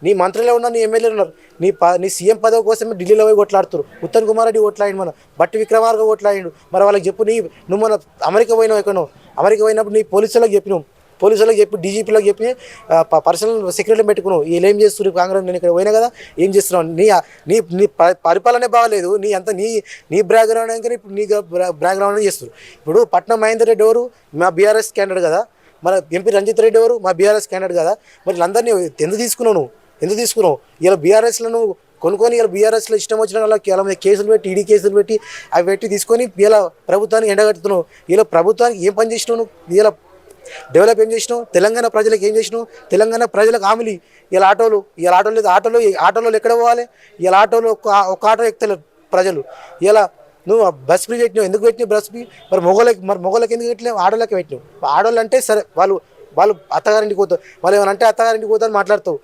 నీ మంత్రులే ఉన్నారు, నీ ఎమ్మెల్యేలు ఉన్నారు, నీ సీఎం పదవి కోసం ఢిల్లీలో పోయి కొట్లాడుతారు. ఉత్తమ్ కుమార్ రెడ్డి కొట్లాడిండు, మన బట్టి విక్రమార్క కొట్లాడిండు. మరి వాళ్ళకి చెప్పు, నువ్వు మన అమెరికా పోయినావు, ఎక్కడో అమెరికా పోయినప్పుడు నీ పోలీసులకు చెప్పినావు, పోలీసులకు చెప్పి డీజీపీలకు చెప్పి పర్సనల్ సెక్రటరీ పెట్టుకున్నావు. వీళ్ళు ఏం చేస్తున్నారు కాంగ్రెస్, నేను ఇక్కడ పోయినా కదా ఏం చేస్తున్నావు, నీ నీ పరిపాలనే బాగాలేదు, నీ బ్యాక్గ్రౌండ్ ఇంకా నీ బ్యాక్గ్రౌండ్ చేస్తారు. ఇప్పుడు పట్నం మహేందర్ రెడ్డి ఎవరు, మా బీఆర్ఎస్ క్యాండిడేట్ కదా, మన ఎంపీ రంజిత్ రెడ్డి ఎవరు, మా బీఆర్ఎస్ క్యాండిడేట్ కదా. మరి అందరినీ ఎందుకు తీసుకున్నావు, ఎందుకు తీసుకున్నావు? ఇలా బీఆర్ఎస్లను కొనుక్కొని ఇలా బీఆర్ఎస్లో ఇష్టం వచ్చిన వాళ్ళకి ఇలా కేసులు పెట్టి, ఈడీ కేసులు పెట్టి అవి పెట్టి తీసుకొని ఇలా ప్రభుత్వానికి ఎండగట్టుతున్నావు. ఇలా ప్రభుత్వానికి ఏం పని చేసినావు నువ్వు? ఇలా డెవలప్ ఏం చేసినావు? తెలంగాణ ప్రజలకు ఏం చేసినావు? తెలంగాణ ప్రజలకు హామీలు ఇలా ఆటోలు లేదు, ఆటోలో ఎక్కడ పోవాలి? ఇలా ఆటోలో ఒక ఆటో ఎక్కలేదు ప్రజలు. ఇలా నువ్వు బస్ ఫ్రీ పెట్టినావు, ఎందుకు పెట్టినావు బస్ ఫ్రీ? మరి మొగోళ్ళకి ఎందుకు పెట్టలేవు, ఆడోళ్ళకి పెట్టినావు. ఆడోళ్ళు అంటే సరే, వాళ్ళు అత్తగారింటికి పోతారు, వాళ్ళు ఏమైనా అంటే అత్తగారింటికి పోతారు మాట్లాడతావు.